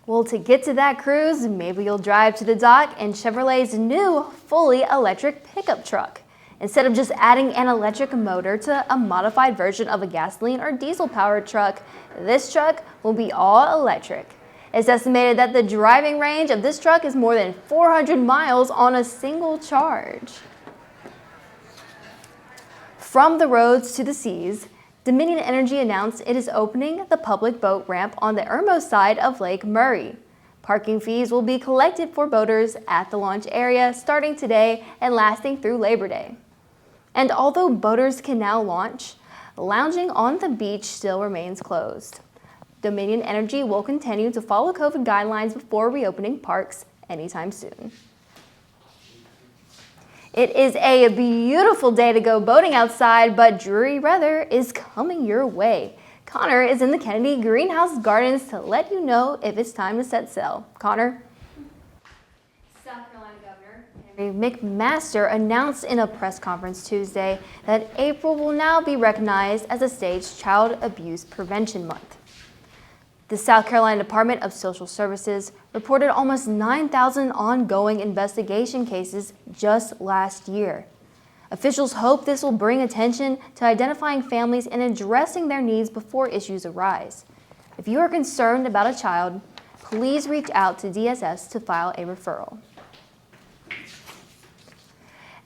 Well, to get to that cruise, maybe you'll drive to the dock in Chevrolet's new fully electric pickup truck. Instead of just adding an electric motor to a modified version of a gasoline or diesel-powered truck, this truck will be all electric. It's estimated that the driving range of this truck is more than 400 miles on a single charge. From the roads to the seas, Dominion Energy announced it is opening the public boat ramp on the Irmo side of Lake Murray. Parking fees will be collected for boaters at the launch area starting today and lasting through Labor Day. And although boaters can now launch, lounging on the beach still remains closed. Dominion Energy will continue to follow COVID guidelines before reopening parks anytime soon. It is a beautiful day to go boating outside, but dreary weather is coming your way. Connor is in the Kennedy Greenhouse Gardens to let you know if it's time to set sail. Connor? South Carolina Governor Henry McMaster announced in a press conference Tuesday that April will now be recognized as a state's Child Abuse Prevention Month. The South Carolina Department of Social Services reported almost 9,000 ongoing investigation cases just last year. Officials hope this will bring attention to identifying families and addressing their needs before issues arise. If you are concerned about a child, please reach out to DSS to file a referral.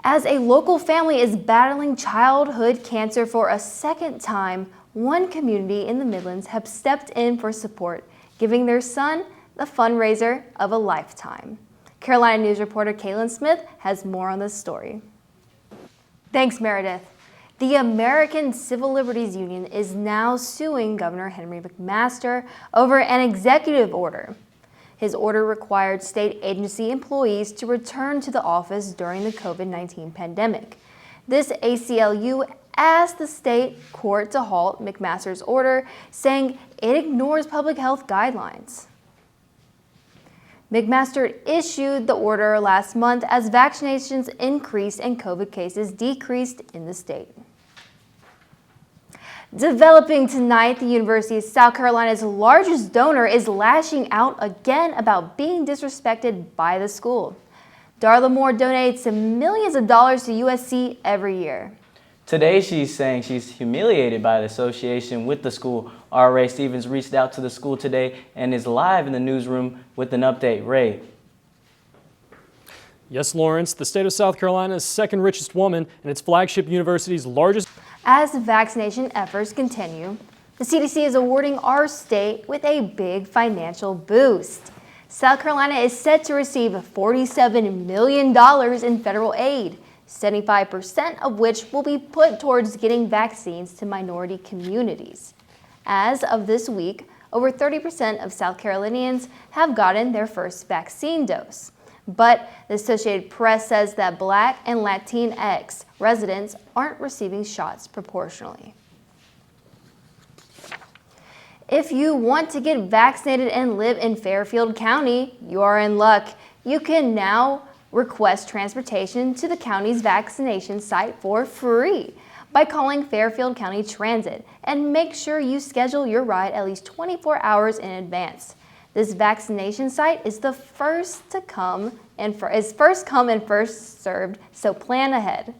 As a local family is battling childhood cancer for a second time, one community in the Midlands have stepped in for support, giving their son the fundraiser of a lifetime. Carolina News reporter Kaylin Smith has more on this story. Thanks, Meredith. The American Civil Liberties Union is now suing Governor Henry McMaster over an executive order. His order required state agency employees to return to the office during the COVID-19 pandemic. This ACLU asked the state court to halt McMaster's order, saying it ignores public health guidelines. McMaster issued the order last month as vaccinations increased and COVID cases decreased in the state. Developing tonight, the University of South Carolina's largest donor is lashing out again about being disrespected by the school. Darla Moore donates millions of dollars to USC every year. Today, she's saying she's humiliated by the association with the school. Our Ray Stevens reached out to the school today and is live in the newsroom with an update. Ray. Yes, Lawrence, the state of South Carolina's second richest woman and its flagship university's largest. As vaccination efforts continue, the CDC is awarding our state with a big financial boost. South Carolina is set to receive $47 million in federal aid, 75% of which will be put towards getting vaccines to minority communities. As of this week, over 30% of South Carolinians have gotten their first vaccine dose. But the Associated Press says that Black and Latinx residents aren't receiving shots proportionally. If you want to get vaccinated and live in Fairfield County, you are in luck. You can now request transportation to the county's vaccination site for free by calling Fairfield County Transit, and make sure you schedule your ride at least 24 hours in advance. This vaccination site is the first come and first served, so plan ahead.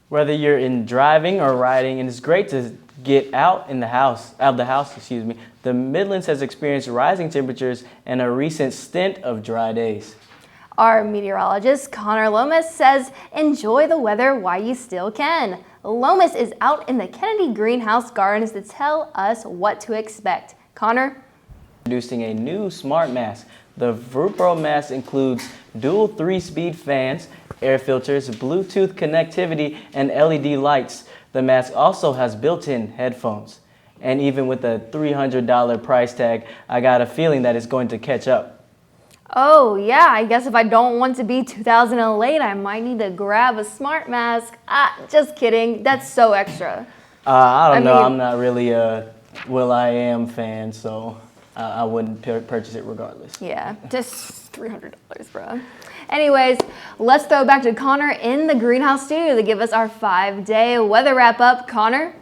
Whether you're in driving or riding, and it's great to get out of the house, the Midlands has experienced rising temperatures and a recent stint of dry days. Our meteorologist, Connor Lomas, says enjoy the weather while you still can. Lomas is out in the Kennedy Greenhouse Gardens to tell us what to expect. Connor? Introducing a new smart mask. The VRUPRO mask includes dual 3-speed fans, air filters, Bluetooth connectivity, and LED lights. The mask also has built-in headphones. And even with a $300 price tag, I got a feeling that it's going to catch up. Oh yeah, I guess if I don't want to be 2008, I might need to grab a smart mask. Just kidding. That's so extra. I don't know. I'm not really a Will.i.am fan, so I wouldn't purchase it regardless. Yeah, just $300, bro. Anyways, let's throw it back to Connor in the greenhouse studio to give us our 5-day weather wrap-up. Connor?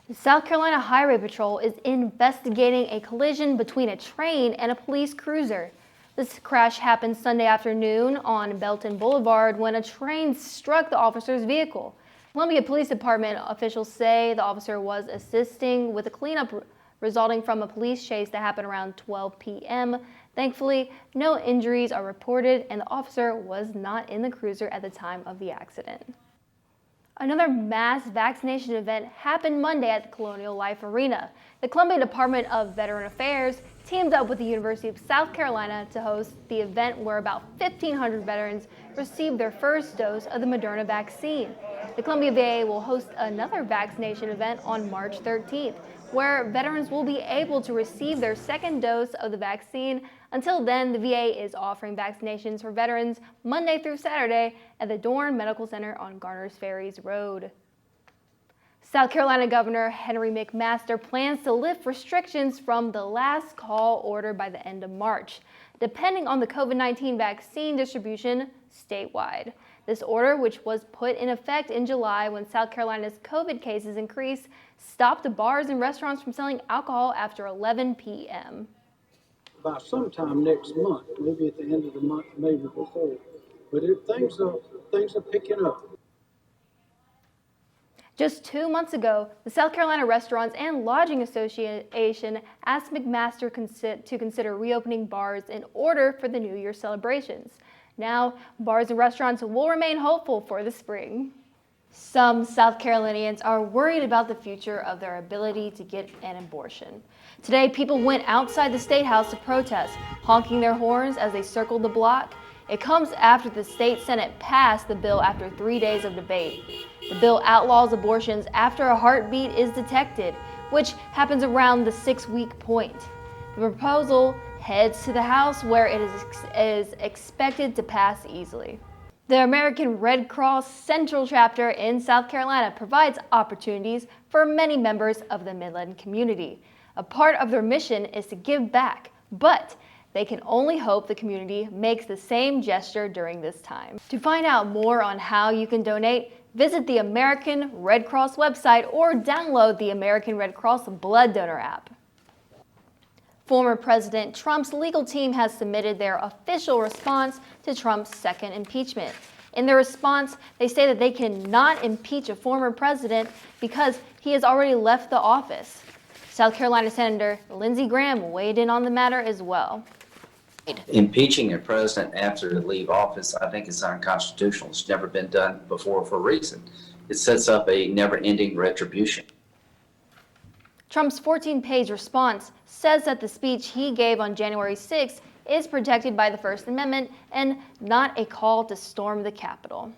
The South Carolina Highway Patrol is investigating a collision between a train and a police cruiser. This crash happened Sunday afternoon on Belton Boulevard when a train struck the officer's vehicle. Columbia Police Department officials say the officer was assisting with a cleanup resulting from a police chase that happened around 12 p.m. Thankfully, no injuries are reported and the officer was not in the cruiser at the time of the accident. Another mass vaccination event happened Monday at the Colonial Life Arena. The Columbia Department of Veteran Affairs teamed up with the University of South Carolina to host the event where about 1,500 veterans received their first dose of the Moderna vaccine. The Columbia VA will host another vaccination event on March 13th, where veterans will be able to receive their second dose of the vaccine. Until then, the VA is offering vaccinations for veterans Monday through Saturday at the Dorn Medical Center on Garner's Ferries Road. South Carolina Governor Henry McMaster plans to lift restrictions from the last call order by the end of March, depending on the COVID-19 vaccine distribution statewide. This order, which was put in effect in July when South Carolina's COVID cases increased, stopped bars and restaurants from selling alcohol after 11 p.m. By sometime next month, maybe at the end of the month, maybe before. But things are picking up. Just 2 months ago, the South Carolina Restaurants and Lodging Association asked McMaster to consider reopening bars in order for the New Year celebrations. Now, bars and restaurants will remain hopeful for the spring. Some South Carolinians are worried about the future of their ability to get an abortion. Today, people went outside the State House to protest, honking their horns as they circled the block. It comes after the state Senate passed the bill after 3 days of debate. The bill outlaws abortions after a heartbeat is detected, which happens around the 6-week point. The proposal heads to the House, where it is expected to pass easily. The American Red Cross Central Chapter in South Carolina provides opportunities for many members of the Midland community. A part of their mission is to give back, but they can only hope the community makes the same gesture during this time. To find out more on how you can donate, visit the American Red Cross website or download the American Red Cross Blood Donor app. Former President Trump's legal team has submitted their official response to Trump's second impeachment. In their response, they say that they cannot impeach a former president because he has already left the office. South Carolina Senator Lindsey Graham weighed in on the matter as well. Impeaching a president after they leave office, I think, is unconstitutional. It's never been done before for a reason. It sets up a never-ending retribution. Trump's 14-page response says that the speech he gave on January 6th is protected by the First Amendment and not a call to storm the Capitol.